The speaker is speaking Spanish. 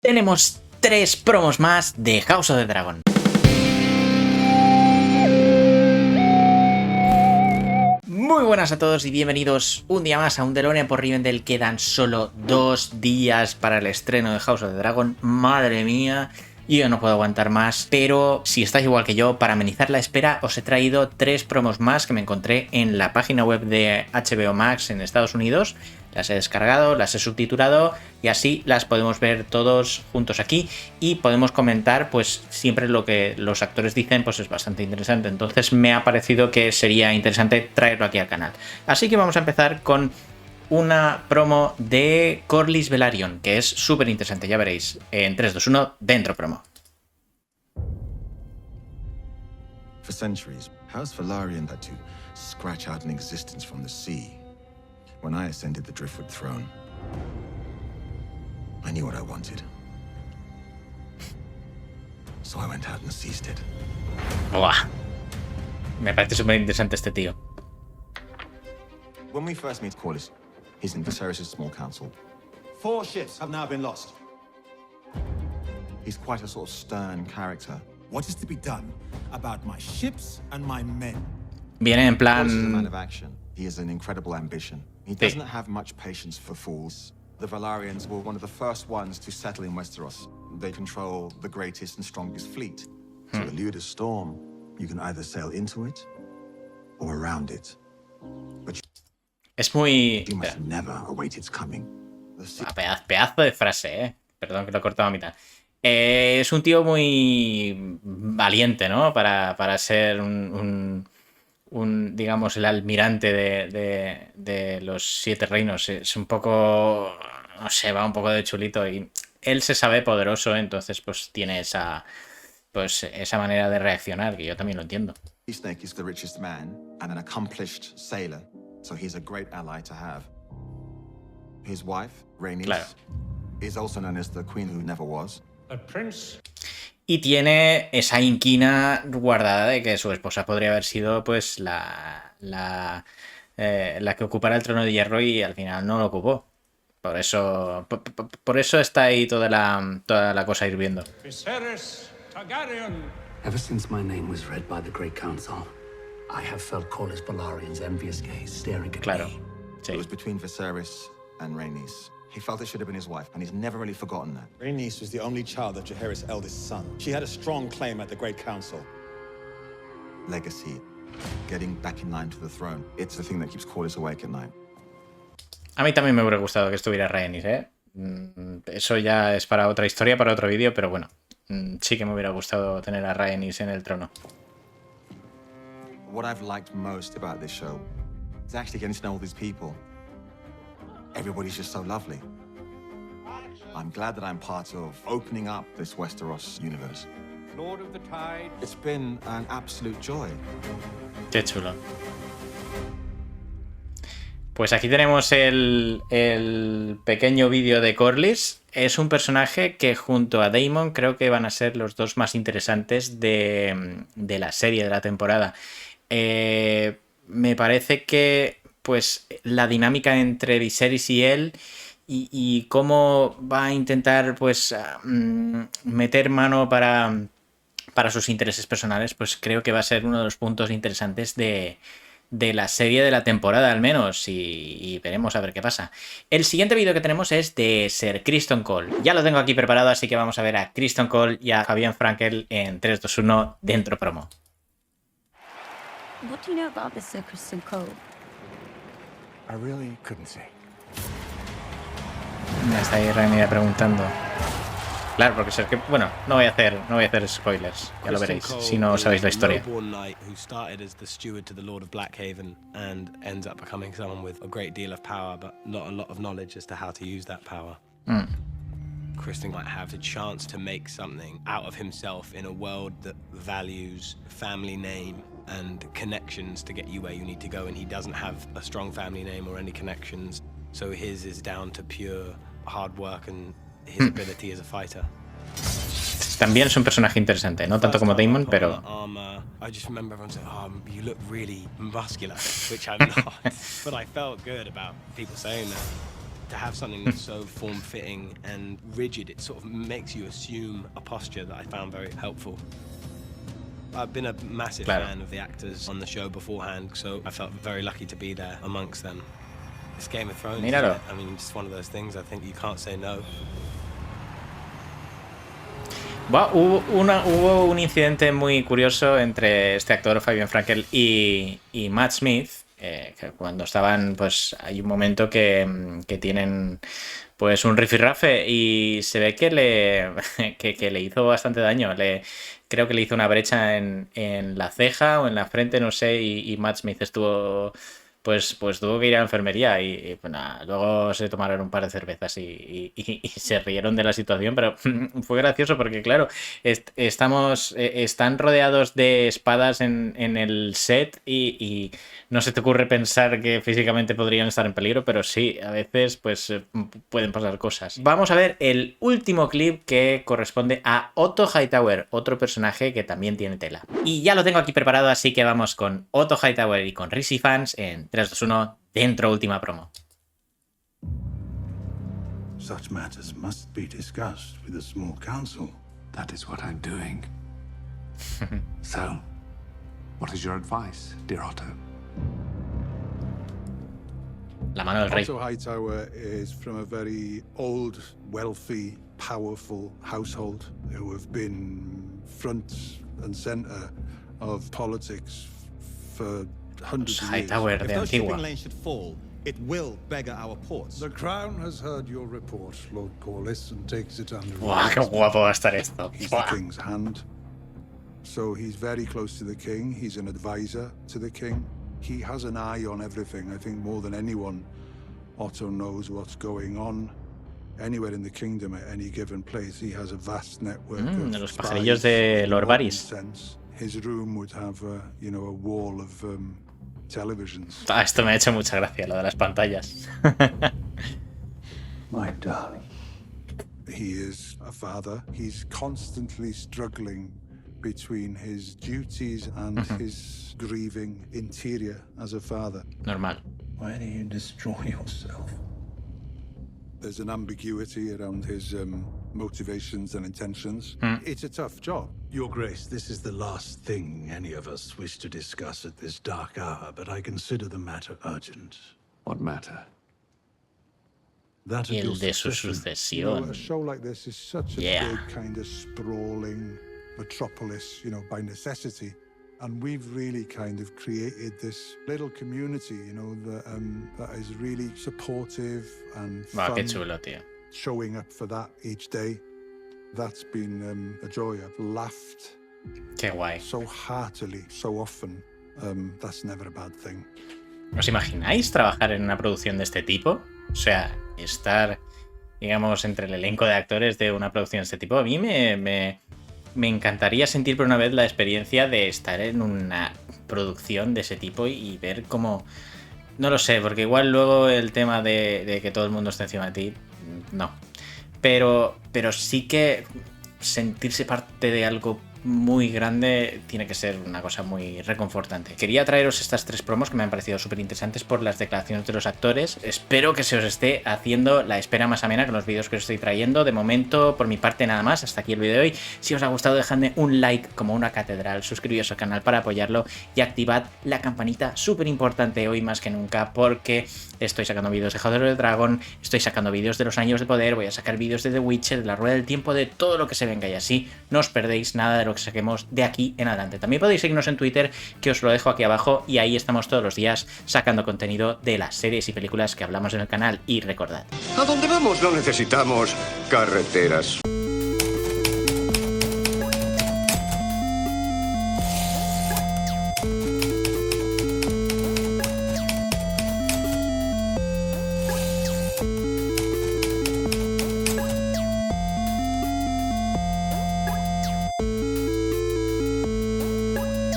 Tenemos 3 promos más de House of the Dragon. Muy buenas a todos y bienvenidos un día más a un DeLorean por Rivendell. Quedan solo 2 días para el estreno de House of the Dragon. Madre mía, yo no puedo aguantar más. Pero si estáis igual que yo, para amenizar la espera os he traído 3 promos más que me encontré en la página web de HBO Max en Estados Unidos. Las he descargado, las he subtitulado y así las podemos ver todos juntos aquí y podemos comentar, pues siempre lo que los actores dicen, pues es bastante interesante. Entonces me ha parecido que sería interesante traerlo aquí al canal. Así que vamos a empezar con una promo de CORLYS VELARYON, que es súper interesante, ya veréis. En 3, 2, 1, dentro promo. For centuries, House Velaryon had to scratch out an existence from the sea. When I ascended the Driftwood throne, I knew what I wanted. So I went out and seized it. Buah. Me parece súper interesante este tío. When we first meet CORLYS, he's in Viserys' small council. 4 ships have now been lost. He's quite a sort of stern character. What is to be done about my ships and my men? Viene en CORLYS is a man plan... of action. He has an incredible ambition. He doesn't have much patience for fools. The Velaryons were one of the first ones to settle in Westeros. They control the greatest and strongest fleet. To elude a storm, you can either sail into it or around it. But Es muy... you must never await its coming. The sea Pedazo de frase, ¿eh? Perdón que lo he cortado a mitad. Es un tío muy valiente, ¿no? Para ser digamos, el almirante de los 7 reinos. Es un poco... no sé, va un poco de chulito y él se sabe poderoso, entonces pues tiene esa manera de reaccionar, que yo también lo entiendo. Snake is the richest man and an accomplished sailor, so he's a great ally to have. His wife, Rhaenys, Claro. is also known as the Queen Who Never Was. A prince. Y tiene esa inquina guardada de que su esposa podría haber sido pues la que ocupara el trono de hierro y al final no lo ocupó. Por eso está ahí toda la cosa hirviendo. Viserys Targaryen. Ever since my name was read by the Great Council, I have felt Corlys Velaryon's envious gaze staring at Claro, me. sí. It was between Viserys and Rhaenys. He felt it should have been his wife, and he's never really forgotten that. Rhaenys was the only child of Jaehaerys' eldest son. She had a strong claim at the Great Council. Legacy, getting back in line to the throne, it's the thing that keeps Corlys awake at night. A mí también me hubiera gustado que estuviera Rhaenys, ¿eh? Eso ya es para otra historia, para otro vídeo, pero bueno, sí que me hubiera gustado tener a Rhaenys en el trono. What I've liked most about this show is actually getting to know all these people. Everybody's just so lovely. I'm glad that I'm part of opening up this Westeros universe. Lord of the Tide. It's been an absolute joy. Qué chulo. Pues aquí tenemos el pequeño vídeo de CORLYS. Es un personaje que junto a Daemon creo que van a ser los dos más interesantes de la serie, de la temporada. Me parece que pues la dinámica entre Viserys y él y cómo va a intentar pues meter mano para sus intereses personales, pues creo que va a ser uno de los puntos interesantes de la serie, de la temporada al menos, y veremos a ver qué pasa. El siguiente vídeo que tenemos es de Sir CRISTON Cole. Ya lo tengo aquí preparado, así que vamos a ver a CRISTON Cole y a Fabián Frankel en 3, 2, 1, dentro promo. What do you know about this Sir CRISTON Cole? I really couldn't say. Me está ahí Rhaenyra preguntando. Claro, porque sé que, bueno, no voy a hacer spoilers, ya lo veréis, si no sabéis la historia. Who started as the steward to the Lord of Blackhaven and ends up becoming someone with a great deal of power, but not a lot of knowledge as to how to use that power. Criston might have the chance to make something out of himself in a world that values family name and connections to get you where you need to go, and he doesn't have a strong family name or any connections, so his is down to pure hard work and his ability as a fighter. También es un personaje interesante, no tanto como Daemon, pero... I just remember everyone saying, "Oh, you look really muscular," which I'm not, but I felt good about people saying that. To have something that's so form-fitting and rigid, it sort of makes you assume a posture that I found very helpful. I've been a massive fan of the actors on the show beforehand, so I felt very lucky to be there amongst them. It's Game of Thrones. Míralo. I mean, it's one of those things I think you can't say no. Hubo un incidente muy curioso entre este actor Fabian Frankel y Matt Smith, que cuando estaban, pues hay un momento que tienen pues un rifirrafe y se ve que le hizo bastante daño. Creo que le hizo una brecha en la ceja o en la frente, no sé, y Matt Smith estuvo... Pues tuvo que ir a la enfermería y pues nada, luego se tomaron un par de cervezas y se rieron de la situación, pero fue gracioso porque claro, están rodeados de espadas en el set y no se te ocurre pensar que físicamente podrían estar en peligro, pero sí, a veces pues pueden pasar cosas. Vamos a ver el último clip que corresponde a Otto Hightower, otro personaje que también tiene tela. Y ya lo tengo aquí preparado, así que vamos con Otto Hightower y con Risi Fans en 3, 2, 1, dentro última promo. Such matters must be discussed with a small council. That is what I'm doing. So, what is your advice, dear Otto? La mano del rey. Otto Hightower is from a very old, wealthy, powerful household who have been front and center of politics for hundreds of years. Hightower de If those Antigua. shipping lanes should fall, it will beggar our ports. The Crown has heard your report, Lord CORLYS, and takes it under Buah, qué guapo va a estar esto. He's Buah. the king's hand. So he's very close to the king. He's an advisor to the king. He has an eye on everything. I think more than anyone, Otto knows what's going on anywhere in the kingdom at any given place. He has a vast network of De los spies. pajarillos de Lord In one Varys. sense, his room would have a wall of televisions. Esto me ha hecho mucha gracia, lo de las pantallas. My darling. He is a father. He's constantly struggling between his duties and his grieving interior as a father. Normal. Why do you destroy yourself? There's an ambiguity around his motivations and intentions. It's a tough job. Your Grace, this is the last thing any of us wish to discuss at this dark hour, but I consider the matter urgent. What matter? That of your El de su succession. You know, sucesión. a show like this is such a Yeah. big kind of sprawling metropolis, by necessity. And we've really kind of created this little community, that is really supportive and Va, fun, qué chulo, tío. showing up for that each day. That's been a joy. I've laughed Qué guay. so heartily, so often. That's never a bad thing. ¿Os imagináis trabajar en una producción de este tipo? O sea, estar, digamos, entre el elenco de actores de una producción de este tipo. A mí me encantaría sentir por una vez la experiencia de estar en una producción de ese tipo y ver cómo... No lo sé, porque igual luego el tema de que todo el mundo esté encima de ti, no. Pero sí que sentirse parte de algo muy grande tiene que ser una cosa muy reconfortante. Quería traeros estas 3 promos que me han parecido súper interesantes por las declaraciones de los actores. Espero que se os esté haciendo la espera más amena con los vídeos que os estoy trayendo. De momento, por mi parte nada más, hasta aquí el vídeo de hoy. Si os ha gustado, dejadme un like como una catedral, suscribiros al canal para apoyarlo y activad la campanita, súper importante hoy más que nunca, porque estoy sacando vídeos de House of the Dragon, estoy sacando vídeos de los Años de Poder, voy a sacar vídeos de The Witcher, de la Rueda del Tiempo, de todo lo que se venga, y así no os perdéis nada de lo que saquemos de aquí en adelante. También podéis seguirnos en Twitter, que os lo dejo aquí abajo, y ahí estamos todos los días sacando contenido de las series y películas que hablamos en el canal. Y recordad, ¿A dónde vamos? No necesitamos carreteras.